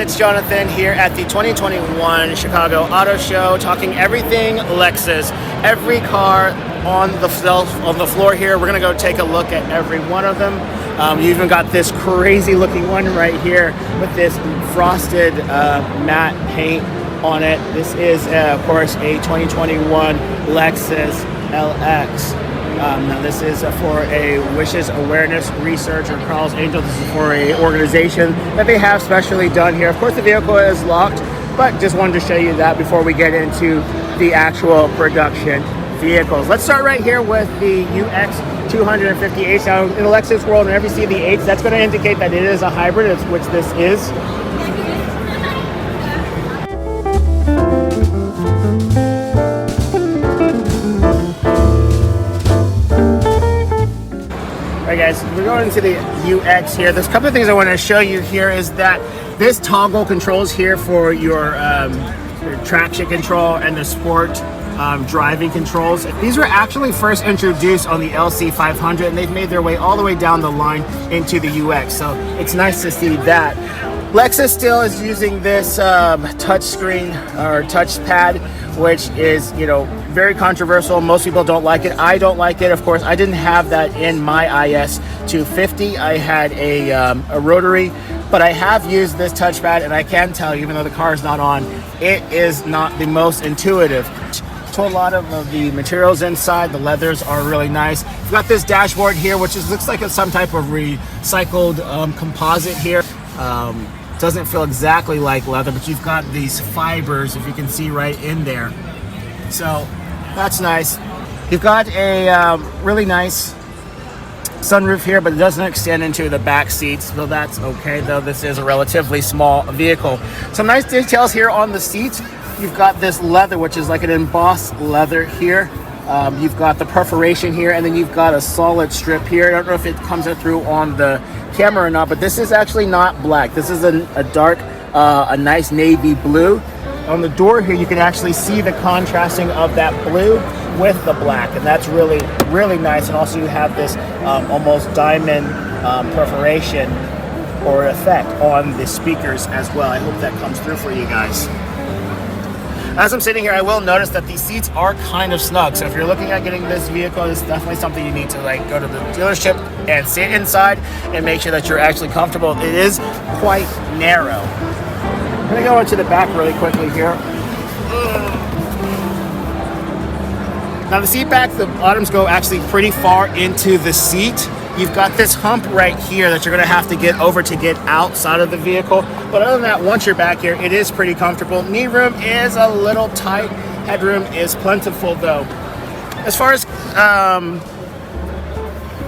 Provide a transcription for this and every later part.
it's Jonathan here at the 2021 Chicago Auto Show, talking everything Lexus, every car on the floor here. We're gonna go take a look at every one of them. You even got this crazy looking one right here with this frosted matte paint on it. This is of course a 2021 Lexus LX. Now this is for a Wishes Awareness Research or Carl's Angel. This is for a organization that they have specially done here. Of course the vehicle is locked, but just wanted to show you that before we get into the actual production vehicles. Let's start right here with the UX250H. Now in the Lexus world, whenever you see the H, that's going to indicate that it is a hybrid, which this is. Alright guys, we're going into the UX here. There's a couple of things I want to show you here is that this toggle controls here for your traction control and the sport driving controls. These were actually first introduced on the LC500 and they've made their way all the way down the line into the UX. So it's nice to see that. Lexus still is using this touch screen or touchpad, which is, you know, very controversial. Most people don't like it. I don't like it. Of course, I didn't have that in my IS250. I had a rotary, but I have used this touchpad, and I can tell you, even though the car is not on, it is not the most intuitive. So a lot of the materials inside, the leathers are really nice. You've got this dashboard here, which looks like it's some type of recycled composite here. Doesn't feel exactly like leather, but you've got these fibers, if you can see right in there. So that's nice. You've got a really nice sunroof here, but it doesn't extend into the back seats, so that's okay, though this is a relatively small vehicle. Some nice details here on the seats. You've got this leather, which is like an embossed leather here. You've got the perforation here, and then you've got a solid strip here. I don't know if it comes through on the camera or not, but this is actually not black. This is a dark, a nice navy blue. On the door here, you can actually see the contrasting of that blue with the black, and that's really, really nice. And also you have this almost diamond perforation or effect on the speakers as well. I hope that comes through for you guys. As I'm sitting here, I will notice that these seats are kind of snug. So if you're looking at getting this vehicle, it's definitely something you need to go to the dealership and sit inside and make sure that you're actually comfortable. It is quite narrow. I'm gonna go into the back really quickly here. Now the seat back, the bottoms go actually pretty far into the seat. You've got this hump right here that you're gonna have to get over to get outside of the vehicle. But other than that, once you're back here, it is pretty comfortable. Knee room is a little tight. Headroom is plentiful though. As far as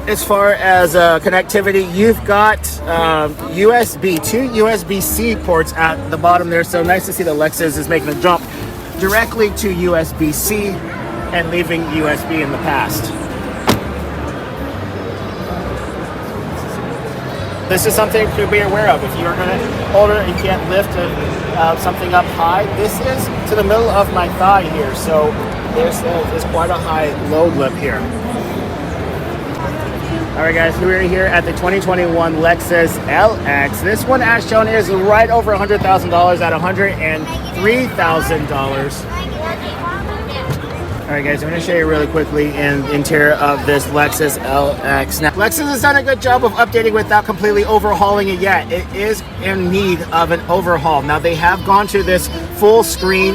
connectivity, you've got two USB-C ports at the bottom there. So nice to see that Lexus is making a jump directly to USB-C and leaving USB in the past. This is something to be aware of. If you're older and can't lift something up high, this is to the middle of my thigh here. So there's quite a high load lip here. All right, guys, we're here at the 2021 Lexus LX. This one, as shown, is right over $100,000 at $103,000. All right, guys, I'm going to show you really quickly in the interior of this Lexus LX. Now, Lexus has done a good job of updating without completely overhauling it yet. It is in need of an overhaul. Now, they have gone to this full screen,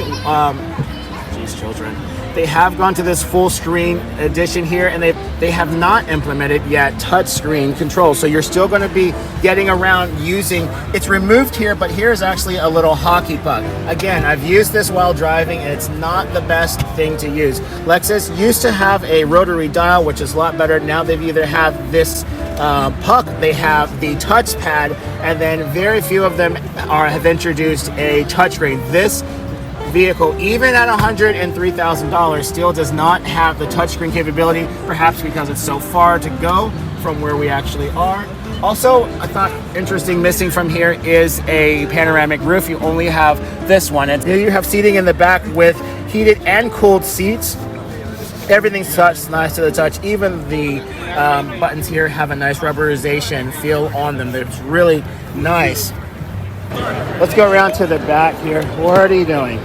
They have gone to this full screen edition here, and they have not implemented yet touchscreen controls. So you're still going to be getting around using, it's removed here, but here's actually a little hockey puck. Again, I've used this while driving, and it's not the best thing to use. Lexus used to have a rotary dial, which is a lot better. Now they've either have this puck, they have the touchpad, and then very few of them have introduced a touchscreen. This vehicle, even at $103,000, still does not have the touchscreen capability, perhaps because it's so far to go from where we actually are. Also, I thought interesting missing from here is a panoramic roof. You only have this one, and here you have seating in the back with heated and cooled seats. Everything's touched nice to the touch. Even the buttons here have a nice rubberization feel on them. It's really nice. Let's go around to the back here. What are you doing?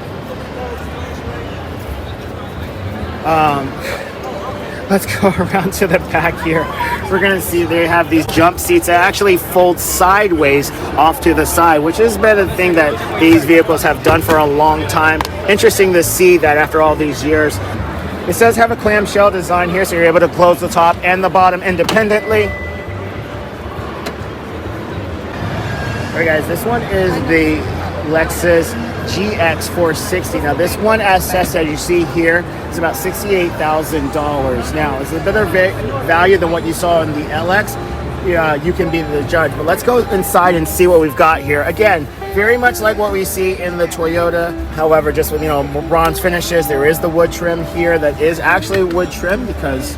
Let's go around to the back here. We're gonna see they have these jump seats that actually fold sideways off to the side, which has been a thing that these vehicles have done for a long time. Interesting to see that after all these years. It does have a clamshell design here, so you're able to close the top and the bottom independently. All right, guys, this one is the Lexus GX460. Now, this one, as you see here, is about $68,000. Now, it's a bit of value than what you saw in the LX. Yeah, you can be the judge. But let's go inside and see what we've got here. Again, very much like what we see in the Toyota. However, just with, bronze finishes, there is the wood trim here that is actually wood trim because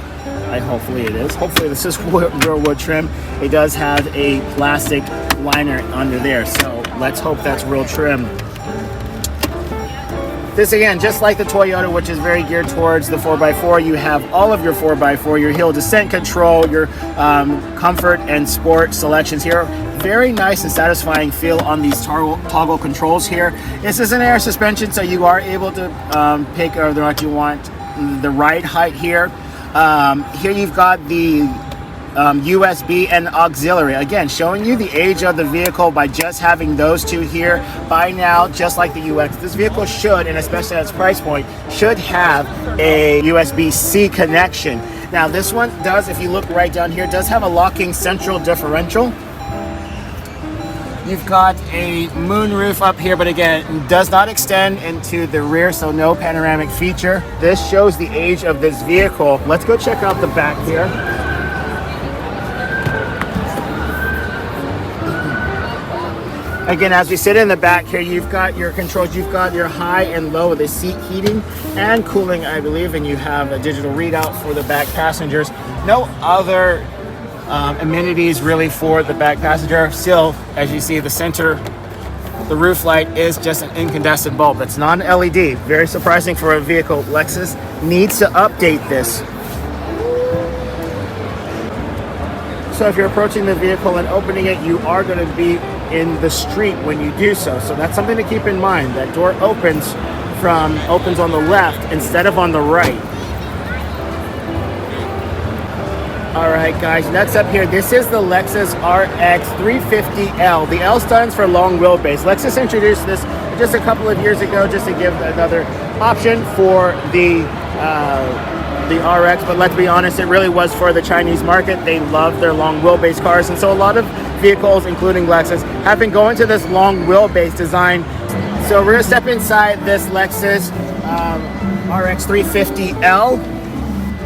hopefully it is. Hopefully this is real wood trim. It does have a plastic liner under there. So let's hope that's real trim. This, again, just like the Toyota, which is very geared towards the 4x4, you have all of your 4x4, your hill descent control, your comfort and sport selections here. Very nice and satisfying feel on these toggle controls here. This is an air suspension, so you are able to pick whether or not you want the ride height here. Here you've got the USB and auxiliary, again showing you the age of the vehicle by just having those two here. By now, just like the UX, this vehicle should, and especially at its price point, should have a USB-C connection. Now this one does, if you look right down here, does have a locking central differential. You've got a moonroof up here, but again, does not extend into the rear, so no panoramic feature. This shows the age of this vehicle. Let's go check out the back here. Again, as we sit in the back here, you've got your controls. You've got your high and low with the seat heating and cooling, I believe, and you have a digital readout for the back passengers. No other amenities really for the back passenger. Still, as you see, the center, the roof light is just an incandescent bulb. It's not an LED. Very surprising for a vehicle. Lexus needs to update this. So if you're approaching the vehicle and opening it, you are going to be in the street when you do so. So that's something to keep in mind. That door opens on the left instead of on the right. All right, guys, next up here, this is the Lexus RX 350L. The L stands for long wheelbase. Lexus introduced this just a couple of years ago just to give another option for the RX, but let's be honest, it really was for the Chinese market. They love their long wheelbase cars, and so a lot of vehicles, including Lexus, have been going to this long wheelbase design. So we're gonna step inside this Lexus RX 350L.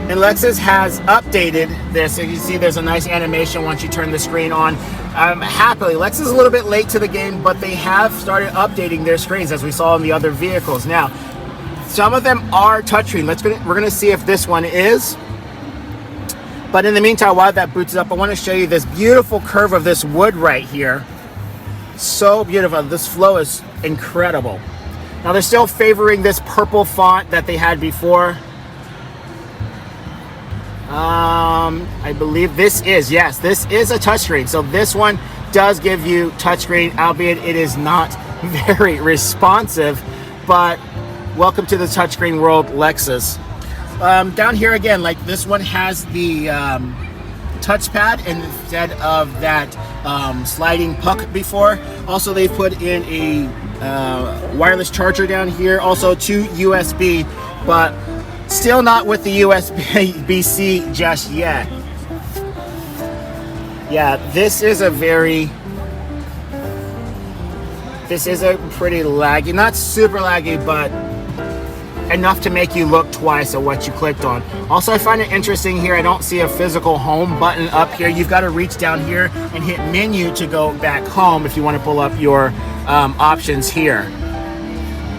And Lexus has updated this. You can see there's a nice animation once you turn the screen on. Happily, Lexus is a little bit late to the game, but they have started updating their screens as we saw in the other vehicles. Now, some of them are touchscreen. We're gonna see if this one is. But in the meantime, while that boots up, I wanna show you this beautiful curve of this wood right here. So beautiful. This flow is incredible. Now they're still favoring this purple font that they had before. I believe this is a touchscreen. So this one does give you touchscreen, albeit it is not very responsive, but welcome to the touchscreen world, Lexus. Down here again, like this one has the touchpad instead of that sliding puck before. Also, they put in a wireless charger down here, also 2 USB, but still not with the USB-C just yet. Yeah, this is a pretty laggy, not super laggy, but enough to make you look twice at what you clicked on. Also, I find it interesting here, I don't see a physical home button up here. You've got to reach down here and hit menu to go back home if you want to pull up your options here.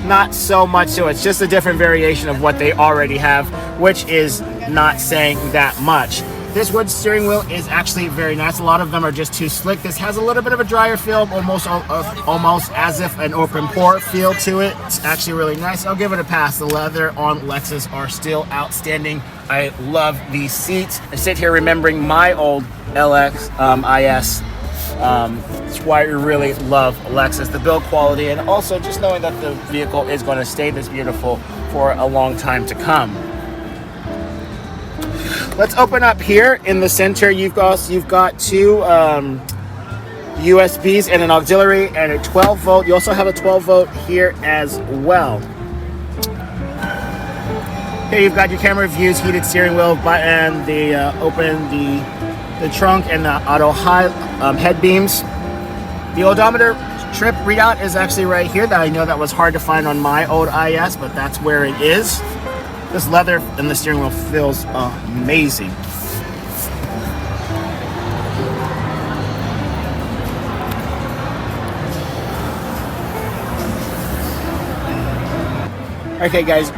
Not so much, so it's just a different variation of what they already have, which is not saying that much. This wood steering wheel is actually very nice. A lot of them are just too slick. This has a little bit of a drier feel, almost as if an open port feel to it. It's actually really nice. I'll give it a pass. The leather on Lexus are still outstanding. I love these seats. I sit here remembering my old LX IS That's why we really love Lexus, the build quality, and also just knowing that the vehicle is going to stay this beautiful for a long time to come. Let's open up here in the center. You've got two USBs and an auxiliary and a 12 volt. You also have a 12 volt here as well. Here you've got your camera views, heated steering wheel button, the open the trunk and the auto high head beams. The odometer trip readout is actually right here. That I know that was hard to find on my old IS, but that's where it is. This leather in the steering wheel feels amazing. Okay guys,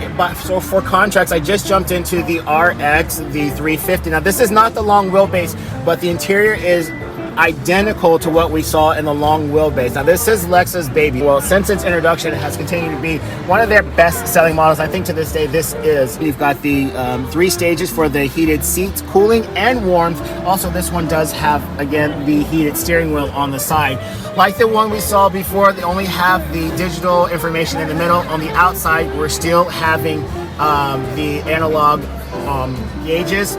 so for contracts, I just jumped into the RX, the 350. Now this is not the long wheelbase, but the interior is identical to what we saw in the long wheelbase. Now this is Lexus baby. Well, since its introduction, it has continued to be one of their best selling models. I think to this day this is. You've got the 3 stages for the heated seats, cooling and warmth. Also this one does have, again, the heated steering wheel on the side. Like the one we saw before, they only have the digital information in the middle. On the outside, we're still having the analog gauges.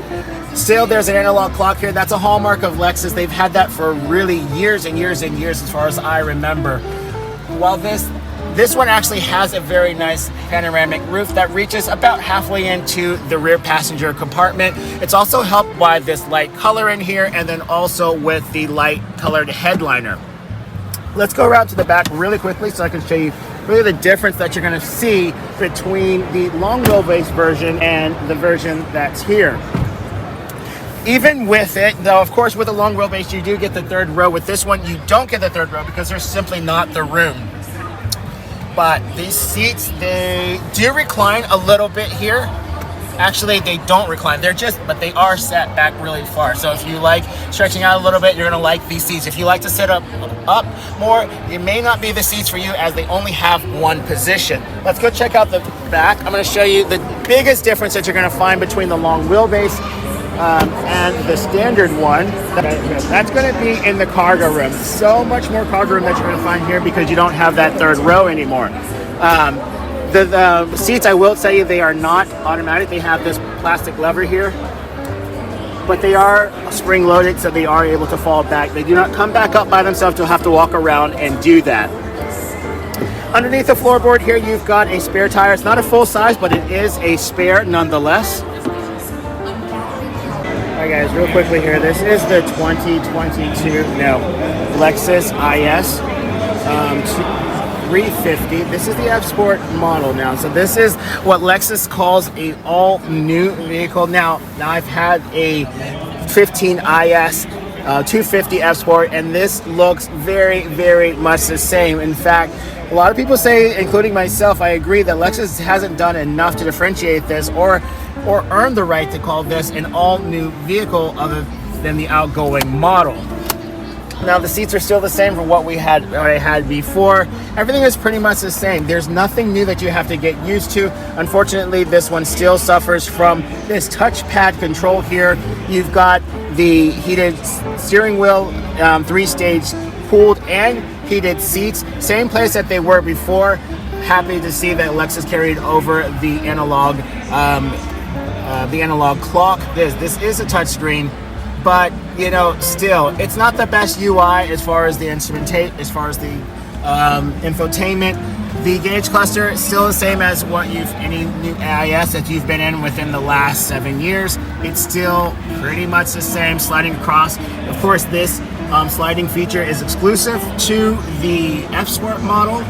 Still, there's an analog clock here. That's a hallmark of Lexus. They've had that for really years and years and years, as far as I remember. While this one actually has a very nice panoramic roof that reaches about halfway into the rear passenger compartment. It's also helped by this light color in here, and then also with the light colored headliner. Let's go around to the back really quickly so I can show you really the difference that you're going to see between the long wheelbase version and the version that's here. Even with it, though, of course, with a long wheelbase, you do get the third row. With this one, you don't get the third row because there's simply not the room. But these seats, they do recline a little bit here. Actually, they don't recline. But they are set back really far. So if you like stretching out a little bit, you're gonna like these seats. If you like to sit up more, it may not be the seats for you, as they only have one position. Let's go check out the back. I'm gonna show you the biggest difference that you're gonna find between the long wheelbase and the standard one. That's going to be in the cargo room. So much more cargo room that you're going to find here because you don't have that third row anymore. The seats, I will tell you, they are not automatic. They have this plastic lever here, but they are spring loaded, so they are able to fall back. They do not come back up by themselves. You'll have to walk around and do that. Underneath the floorboard here, you've got a spare tire. It's not a full size, but it is a spare nonetheless. Alright guys, real quickly here, this is the 2022 Lexus IS 350. This is the F Sport model now. So this is what Lexus calls a all new vehicle. Now I've had a 15 IS 250 F Sport, and this looks very, very much the same. In fact, a lot of people say, including myself, I agree that Lexus hasn't done enough to differentiate this or earn the right to call this an all-new vehicle other than the outgoing model. Now the seats are still the same from what I had before. Everything is pretty much the same. There's nothing new that you have to get used to. Unfortunately, this one still suffers from this touchpad control here. You've got the heated steering wheel, 3-stage cooled and heated seats. Same place that they were before. Happy to see that Lexus carried over the analog clock. This is a touchscreen, but you know, still, it's not the best UI as far as the infotainment. The gauge cluster is still the same as any new AIS that you've been in within the last 7 years. It's still pretty much the same, sliding across. Of course, this sliding feature is exclusive to the F Sport model.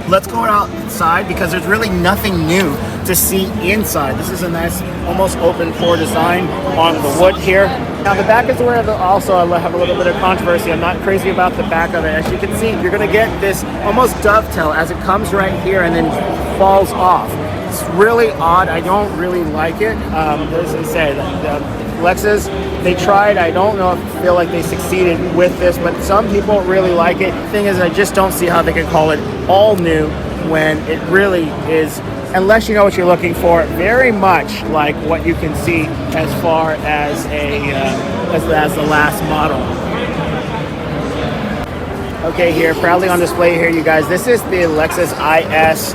Let's go outside because there's really nothing new to see inside. This is a nice, almost open floor design on the wood here. Now the back is where I have a little bit of controversy. I'm not crazy about the back of it. As you can see, you're gonna get this almost dovetail as it comes right here and then falls off. It's really odd. I don't really like it. As I said, Lexus, they tried. I don't feel like they succeeded with this, but some people really like it. The thing is, I just don't see how they can call it all new when it really is, unless you know what you're looking for, very much like what you can see as far as the last model. Okay, here, proudly on display here, you guys. This is the Lexus IS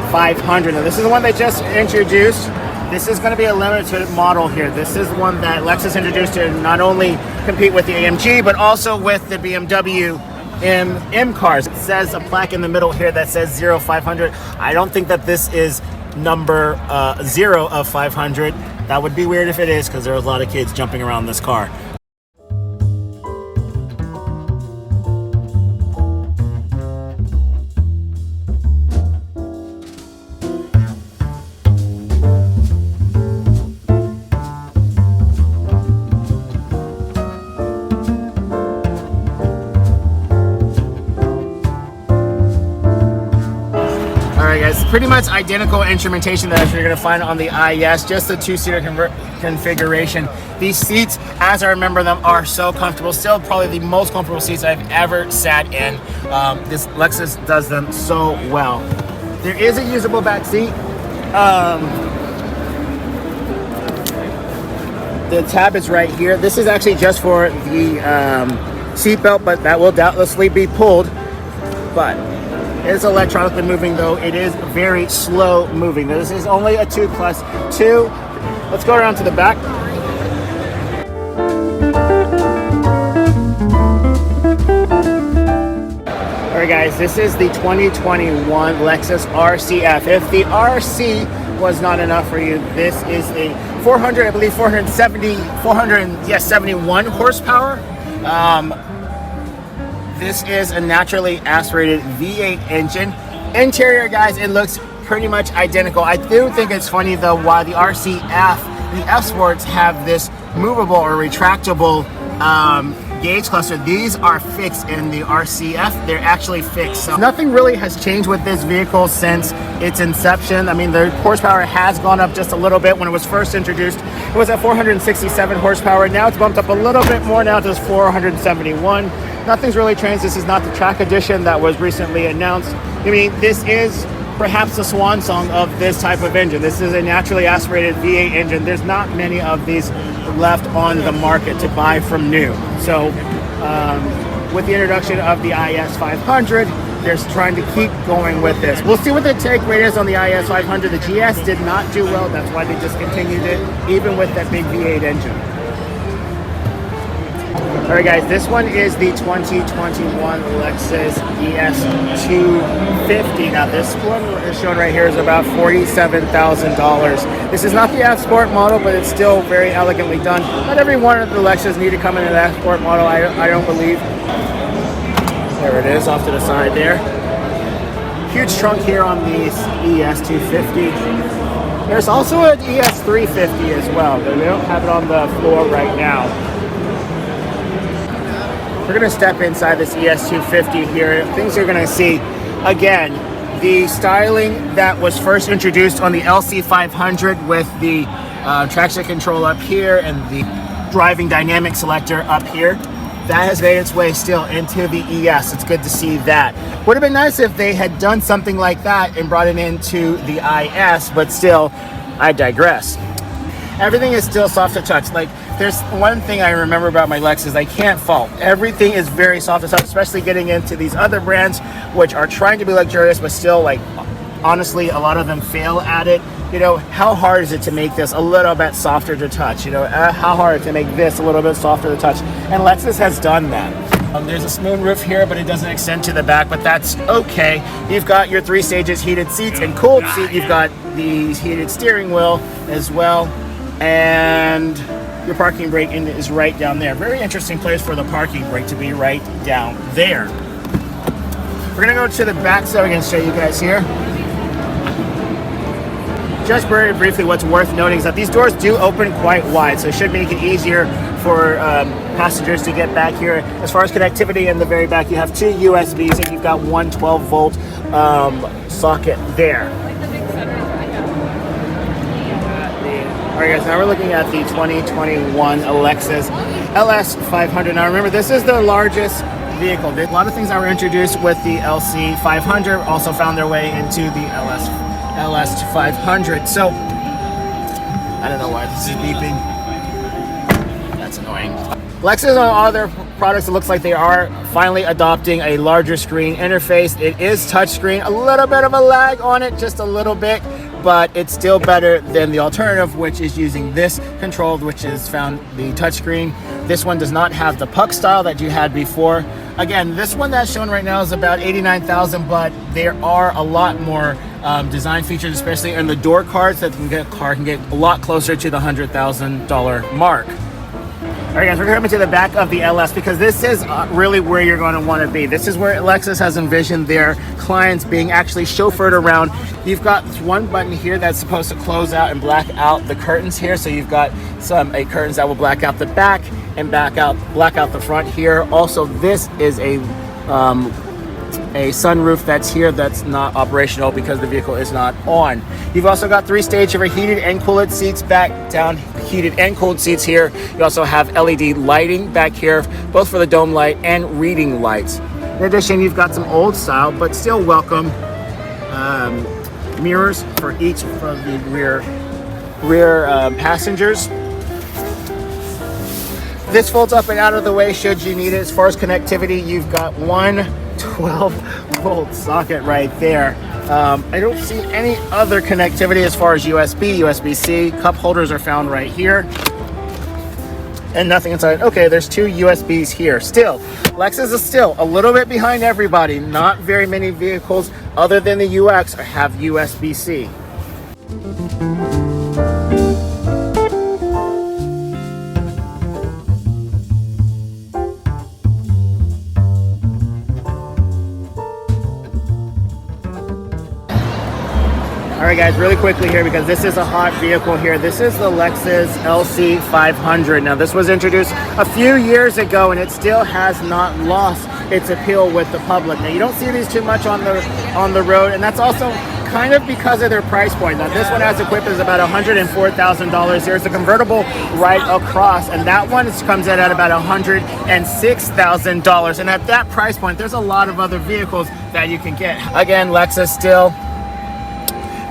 500. Now, this is the one they just introduced. This is going to be a limited model here. This is one that Lexus introduced to not only compete with the AMG, but also with the BMW M cars. It says a plaque in the middle here that says 0500. I don't think that this is number 0 of 500. That would be weird if it is, because there are a lot of kids jumping around this car. Pretty much identical instrumentation that you're going to find on the IS, just a two-seater configuration. These seats, as I remember them, are so comfortable. Still probably the most comfortable seats I've ever sat in. This Lexus does them so well. There is a usable back seat. The tab is right here. This is actually just for the seat belt, but that will doubtlessly be pulled. But it is electronically moving, though it is very slow moving. This is only a 2+2. Let's go around to the back. All right, guys, this is the 2021 Lexus RCF. If the RC was not enough for you, this is a 471 horsepower. This is a naturally aspirated V8 engine. Interior, guys, it looks pretty much identical. I do think it's funny, though, why the RCF, the F Sports, have this movable or retractable gauge cluster. These are fixed in the RCF. They're actually fixed. So nothing really has changed with this vehicle since its inception. I mean, the horsepower has gone up just a little bit. When it was first introduced, it was at 467 horsepower. Now it's bumped up a little bit more. Now it's 471. Nothing's really changed. This is not the track edition that was recently announced. I mean, this is perhaps the swan song of this type of engine. This is a naturally aspirated V8 engine. There's not many of these left on the market to buy from new. So with the introduction of the IS 500, they're trying to keep going with this. We'll see what the take rate is on the IS 500. The GS did not do well. That's why they discontinued it, even with that big V8 engine. All right, guys, this one is the 2021 Lexus ES250. Now, this one is shown right here is about $47,000. This is not the F Sport model, but it's still very elegantly done. Not every one of the Lexus need to come in an F Sport model, I don't believe. There it is, off to the side there. Huge trunk here on the ES250. There's also an ES350 as well, but we don't have it on the floor right now. We're going to step inside this ES250 here. Things you're going to see, again, the styling that was first introduced on the LC500 with the traction control up here and the driving dynamic selector up here. That has made its way still into the ES. It's good to see that. Would have been nice if they had done something like that and brought it into the IS, but still, I digress. Everything is still soft to touch. Like, there's one thing I remember about my Lexus I can't fault. Everything is very soft to touch, especially getting into these other brands, which are trying to be luxurious, but still, like, honestly, a lot of them fail at it. You know, how hard is it to make this a little bit softer to touch? You know, how hard to make this a little bit softer to touch? And Lexus has done that. There's a smooth roof here, but it doesn't extend to the back, but that's okay. You've got your 3 stages heated seats and cooled seat. You've got the heated steering wheel as well. And your parking brake is right down there. Very interesting place for the parking brake to be right down there. We're gonna go to the back so I can show you guys here. Just very briefly, what's worth noting is that these doors do open quite wide, so it should make it easier for passengers to get back here. As far as connectivity in the very back, you have 2 USBs and you've got one 12-volt socket there. Alright guys, now we're looking at the 2021 Lexus LX500. Now remember, this is the largest vehicle. A lot of things that were introduced with the LC500 also found their way into the LS500. So, I don't know why this is beeping. That's annoying. Lexus on all their products, it looks like they are finally adopting a larger screen interface. It is touchscreen, a little bit of a lag on it, just a little bit, but it's still better than the alternative, which is using this control, which is found the touchscreen. This one does not have the puck style that you had before. Again, this one that's shown right now is about $89,000, but there are a lot more design features, especially in the door cards, that the car can get a lot closer to the $100,000 mark. All right, guys, we're coming to the back of the LS because this is really where you're going to want to be. This is where Lexus has envisioned their clients being actually chauffeured around. You've got one button here that's supposed to close out and black out the curtains here. So you've got some curtains that will black out the back and black out the front here. Also, this is a sunroof that's here that's not operational because the vehicle is not on. You've also got 3-stage of heated and cooled seats back down, heated and cooled seats here. You also have LED lighting back here, both for the dome light and reading lights. In addition, you've got some old style but still welcome mirrors for each of the rear passengers. This folds up and out of the way should you need it. As far as connectivity, you've got one 12-volt socket right there. I don't see any other connectivity as far as USB, USB-C. Cup holders are found right here. And nothing inside. Okay, there's 2 USBs here. Still, Lexus is still a little bit behind everybody. Not very many vehicles other than the UX have USB-C. All right, guys, really quickly here, because this is a hot vehicle here. This is the Lexus LC500. Now, this was introduced a few years ago, and it still has not lost its appeal with the public. Now, you don't see these too much on the road, and that's also kind of because of their price point. Now, this one as equipped is about $104,000. There's a convertible right across, and that one comes in at about $106,000. And at that price point, there's a lot of other vehicles that you can get. Again, Lexus still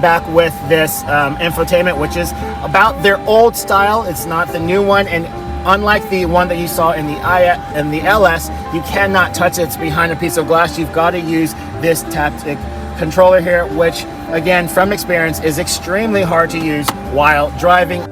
back with this infotainment, which is about their old style. It's not the new one, and unlike the one that you saw in the LS, you cannot touch it. It's behind a piece of glass. You've got to use this tactic controller here, which again, from experience, is extremely hard to use while driving.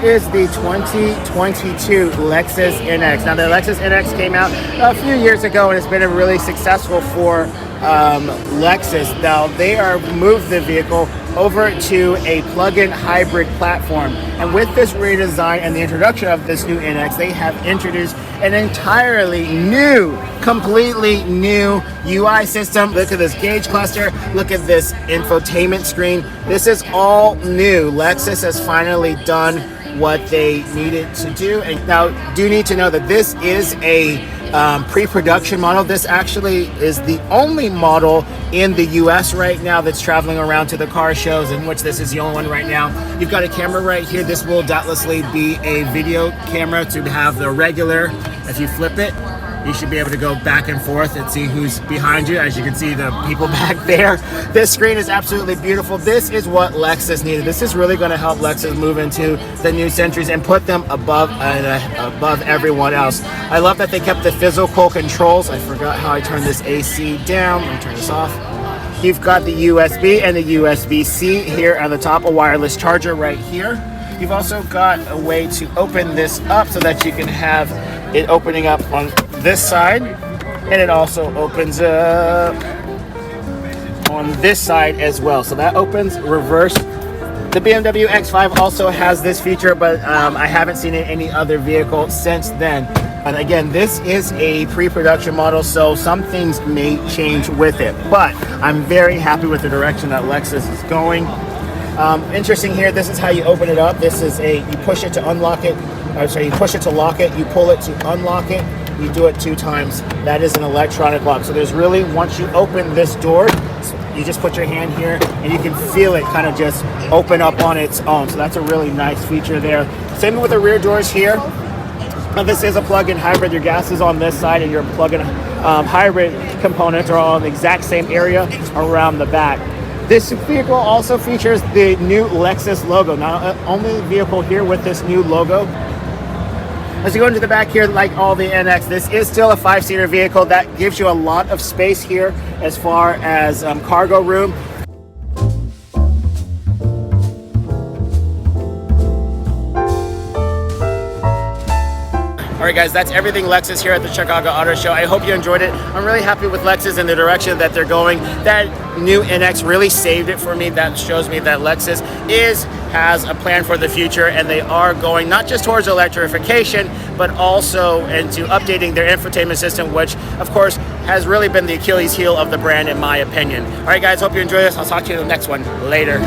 This is the 2022 Lexus NX. Now, the Lexus NX came out a few years ago, and it's been really successful for Lexus. Now, they are moved the vehicle over to a plug-in hybrid platform. And with this redesign and the introduction of this new NX, they have introduced an entirely new, completely new UI system. Look at this gauge cluster. Look at this infotainment screen. This is all new. Lexus has finally done what they needed to do. And now, do need to know that this is a pre-production model. This actually is the only model in the US right now that's traveling around to the car shows, in which this is the only one right now. You've got a camera right here. This will doubtlessly be a video camera to have the regular. If you flip it, you should be able to go back and forth and see who's behind you. As you can see, the people back there. This screen is absolutely beautiful. This is what Lexus needed. This is really going to help Lexus move into the new centuries and put them above everyone else. I love that they kept the physical controls. I forgot how I turned this AC down. Let me turn this off. You've got the USB and the USB-C here at the top, a wireless charger right here. You've also got a way to open this up so that you can have it opening up on this side, and it also opens up on this side as well. So that opens reverse. The BMW X5 also has this feature, but I haven't seen it in any other vehicle since then. And again, this is a pre-production model, so some things may change with it, but I'm very happy with the direction that Lexus is going. Interesting here, this is how you open it up. This is you push it to unlock it. You push it to lock it, you pull it to unlock it. you do it 2 times. That is an electronic lock. So there's really, once you open this door, you just put your hand here and you can feel it kind of just open up on its own. So that's a really nice feature there. Same with the rear doors here. Now this is a plug-in hybrid. Your gas is on this side and your plug-in hybrid components are all in the exact same area around the back. This vehicle also features the new Lexus logo. Now, only vehicle here with this new logo. As you go into the back here, like all the NX, this is still a 5-seater vehicle. That gives you a lot of space here as far as cargo room. All right, guys, that's everything Lexus here at the Chicago Auto Show. I hope you enjoyed it. I'm really happy with Lexus and the direction that they're going. That new NX really saved it for me. That shows me that Lexus has a plan for the future, and they are going not just towards electrification, but also into updating their infotainment system, which, of course, has really been the Achilles heel of the brand, in my opinion. All right, guys, hope you enjoy this. I'll talk to you in the next one. Later.